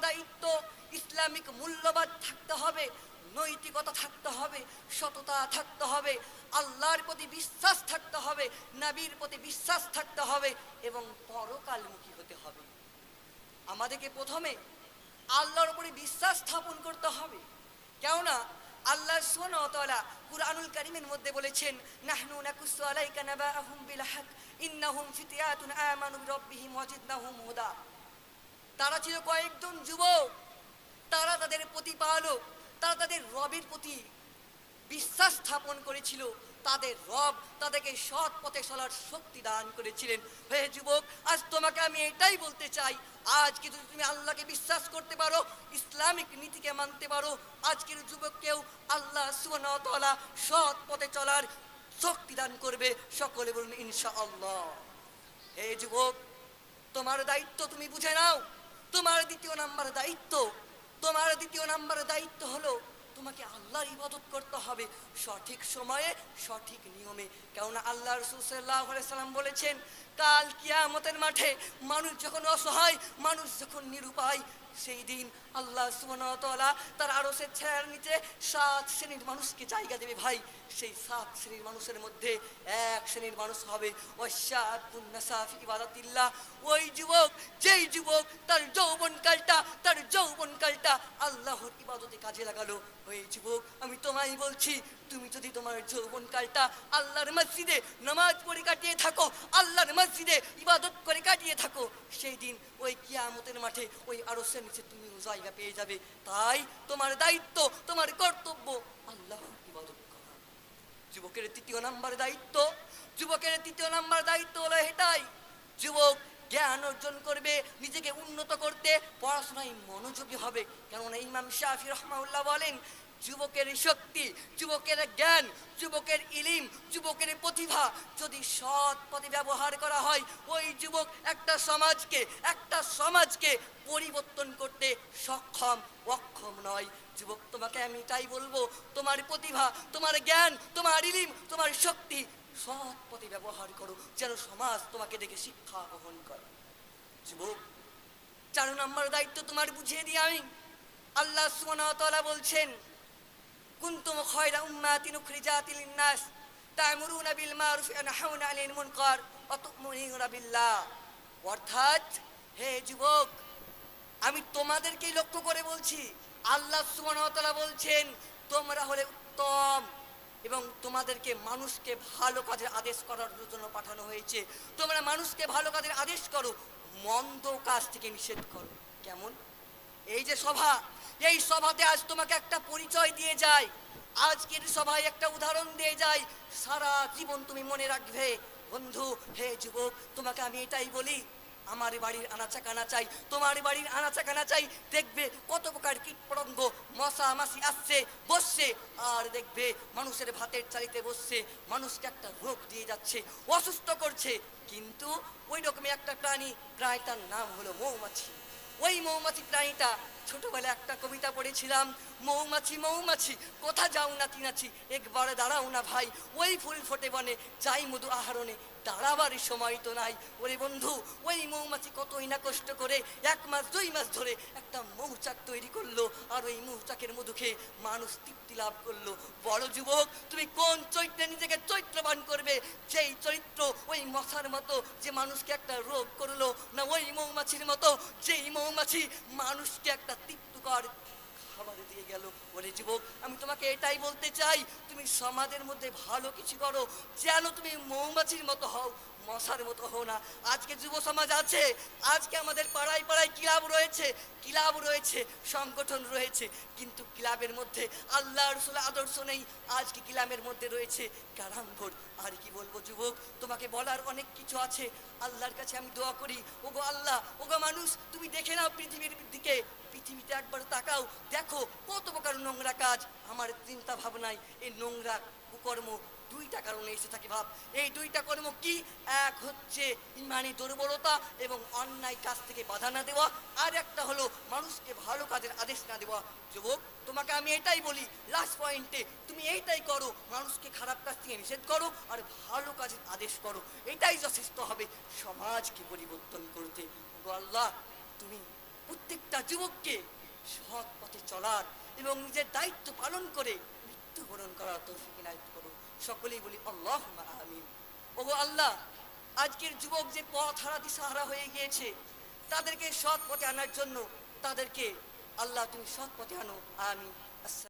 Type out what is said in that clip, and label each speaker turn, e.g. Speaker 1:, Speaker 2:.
Speaker 1: দায়িত্ব ইসলামিক মূল্যবোধ থাকতে হবে, নৈতিকতা থাকতে হবে, সততা থাকতে হবে, আল্লাহর প্রতি বিশ্বাস থাকতে হবে, নবীর প্রতি বিশ্বাস থাকতে হবে এবং পরকালমুখী হতে হবে। আমাদেরকে প্রথমে আল্লাহর উপরে বিশ্বাস স্থাপন করতে হবে। কেননা আল্লাহ সুবহানাহু ওয়া তাআলা কুরআনুল কারীমের মধ্যে বলেছেন, নাহনু নাকুসু আলাইকা নাবাআহুম বিল হক ইন্নাহুম ফিতয়াতুন আমানু বিরাব্বিহিম ওয়াজিদনাহুম হুদা। তারা ছিল কয়েকজন যুবক, তারা তাদের প্রতিপালক, তারা তাদের রবের প্রতি বিশ্বাস স্থাপন করেছিল, তাদের রব তাদেরকে সৎ পথে চলার শক্তি দান করেছিলেন। হে যুবক, আজ তোমাকে আমি এটাই বলতে চাই, আজকে যদি তুমি আল্লাহকে বিশ্বাস করতে পারো, ইসলামিক নীতিকে মানতে পারো, আজকের যুবককেও আল্লাহ সুবহানাহু ওয়া তাআলা সৎ পথে চলার শক্তি দান করবে। সকলে বলুন ইনশাআল্লাহ। হে যুবক, তোমার দায়িত্ব তুমি বুঝে নাও। তোমার দ্বিতীয় নাম্বার দায়িত্ব হলো তোমাকে আল্লাহর ইবাদত করতে হবে সঠিক সময়ে, সঠিক নিয়মে। কেননা আল্লাহ রাসূল সাল্লাল্লাহু আলাইহি সাল্লাম বলেছেন, কাল কিয়ামতের মাঠে মানুষ যখন অসহায়, মানুষ যখন নিরুপায়, সেই দিন আল্লাহ সুবহানাহু ওয়া তাআলা তার আরশের ছায়ার নিচে 7 শ্রেণীর মানুষকে জায়গা দেবে। ভাই, সেই 7 শ্রেণীর মানুষের মধ্যে এক শ্রেণীর মানুষ হবে ওয়াশাবুন নাসা ফি ইবাদাতিল্লাহ। ওই যুবক, যেই যুবক তার যৌবনকালটা আল্লাহর ইবাদতে কাজে লাগালো। ওই যুবক, আমি তোমায় বলছি, তুমি যদি তোমার যৌবনকালটা আল্লাহর মসজিদে নামাজ পড়ে কাটিয়ে থাকো, আল্লাহর মসজিদে ইবাদত করে কাটিয়ে থাকো, সেই দিন ওই কিয়ামতের মাঠে ওই আরশের নিচে তুমি জায়গা পেয়ে যাবে। তাই তোমার দায়িত্ব, তোমার কর্তব্য আল্লাহর ইবাদত করা। যুবকের তৃতীয় নাম্বার দায়িত্ব হলো এটাই, যুবক জ্ঞান অর্জন করবে, নিজেকে উন্নত করতে পড়াশোনায় মনোযোগী হবে। কেননা ইমাম শাফি রাহমাহুল্লাহ বলেন, যুবকের শক্তি, যুবকের জ্ঞান, যুবকের ইলম, যুবকের প্রতিভা যদি সৎ পথে ব্যবহার করা হয়, ওই যুবক একটা সমাজকে পরিবর্তন করতে অক্ষম নয়। যুবক, তোমাকে আমি এটাই বলবো, তোমার প্রতিভা, তোমার জ্ঞান, তোমার ইলম, তোমার শক্তি সৎ পথে ব্যবহার করো, যেন সমাজ তোমাকে দেখে শিক্ষা গ্রহণ করে। যুবক, 4 নম্বর দায়িত্ব তোমার বুঝিয়ে দিই আমি। আল্লাহ সুবহানাহু ওয়া তাআলা বলছেন, কুনতুম খায়রা উম্মাতিন উখরিজাত লিন-নাস তা'মুরুনা বিল মারুফ ওয়া তানহাউনা আনিল মুনকার ওয়া তু'মিনুনা বিল্লাহ। অর্থাৎ, হে যুবক, আমি তোমাদেরকেই লক্ষ্য করে বলছি। আল্লাহ সুবহানাহু ওয়া তাআলা বলছেন, তোমরা হলে উত্তম এবং তোমাদেরকে মানুষকে ভালো কাজের আদেশ করার জন্য পাঠানো হয়েছে। তোমরা মানুষকে ভালো কাজের আদেশ করো, মন্দ কাজ থেকে নিষেধ করো। কেমন? এই যে সভা, এই সভাতে আজ তোমাকে একটা পরিচয় দিয়ে যায়, আজকের সভায় একটা উদাহরণ দিয়ে যায়, সারা জীবন তুমি মনে রাখবে। বন্ধু, হে যুবক, তোমাকে আমি এটাই বলি, আমার বাড়ির আনাচা কানাচাই, তোমার বাড়ির আনাচা কানাচাই দেখবে কত প্রকার কীটপতঙ্গ, মশা মাছি আসছে, বসছে, আর দেখবে মানুষের ভাতের চালিতে বসছে, মানুষকে একটা রোগ দিয়ে যাচ্ছে, অসুস্থ করছে। কিন্তু ওই রকমই একটা প্রাণীটার নাম হলো মৌমাছি। ওই মৌমাছি প্রাণীটা, ছোটবেলায় একটা কবিতা পড়েছিলাম, মৌমাছি মৌমাছি কোথা যাও নাচি নাচি, একবারে দাঁড়াও না ভাই, ওই ফুল ফোটে বনে যাই মধু আহরণে, দাঁড়াবার সময় তো নাই। ওরে বন্ধু, ওই মৌমাছি কতই না কষ্ট করে 1 মাস 2 মাস ধরে একটা মৌচাক তৈরি করলো, আর ওই মৌচাকের মধু খেয়ে মানুষ তৃপ্তি লাভ করলো। বড় যুবক, তুমি কোন চরিত্রে নিজেকে চরিত্রবান করবে? যেই চরিত্র ওই মশার মতো যে মানুষকে একটা রোগ করলো, না ওই মৌমাছির মতো যেই মৌমাছি মানুষকে একটা তৃপ্তিকর খাবার দিয়ে গেল? ওরে যুবক, আমি তোমাকে এটাই বলতে চাই, তুমি সমাজের মধ্যে ভালো কিছু করো, যেন তুমি মৌমাছির মতো হও, মশার মতো হও না। আজকে যুব সমাজ আছে, আজকে আমাদের পাড়ায় পাড়ায় ক্লাব রয়েছে, সংগঠন রয়েছে, কিন্তু ক্লাবের মধ্যে আল্লাহ রাসূলের আদর্শ নেই। আজকে ক্লাবের মধ্যে রয়েছে ক্যারাম বোর্ড। আর কি বলবো যুবক, তোমাকে বলার অনেক কিছু আছে। আল্লাহর কাছে আমি দোয়া করি, ওগো আল্লাহ, ওগো মানুষ, তুমি দেখে নাও পৃথিবীর দিকে, পৃথিবীতে একবার তাকাও, দেখো কত প্রকার নোংরা কাজ। আমার চিন্তা ভাবনায় এই নোংরা কুকর্ম 2টা কারণে এসে থাকে। ভাব, এই 2টা কর্ম কি? এক হচ্ছে ইমানি দুর্বলতা এবং অন্যায় কাজ থেকে বাধা না দেওয়া, আর একটা হলো মানুষকে ভালো কাজের আদেশ না দেওয়া। যুবক, তোমাকে আমি এটাই বলি, লাস্ট পয়েন্টে তুমি এইটাই করো, মানুষকে খারাপ কাজ থেকে নিষেধ করো আর ভালো কাজের আদেশ করো, এটাই যথেষ্ট হবে সমাজকে পরিবর্তন করতে। আল্লাহ, তুমি প্রত্যেক প্রত্যেকটা যুবককে সৎ পথে চলার এবং নিজের দায়িত্ব পালন করে মৃত্যুবরণ করার তৌফিক ইনায়েত করুন। সকলেই বলি আল্লাহুম্মা আমিন। ওগো আল্লাহ, আজকের যুবক যে পথ হারা দিশাহারা হয়ে গিয়েছে, তাদেরকে সৎ পথে আনার জন্য তাদেরকে আল্লাহ তুমি সৎ পথে আনো। আমিন।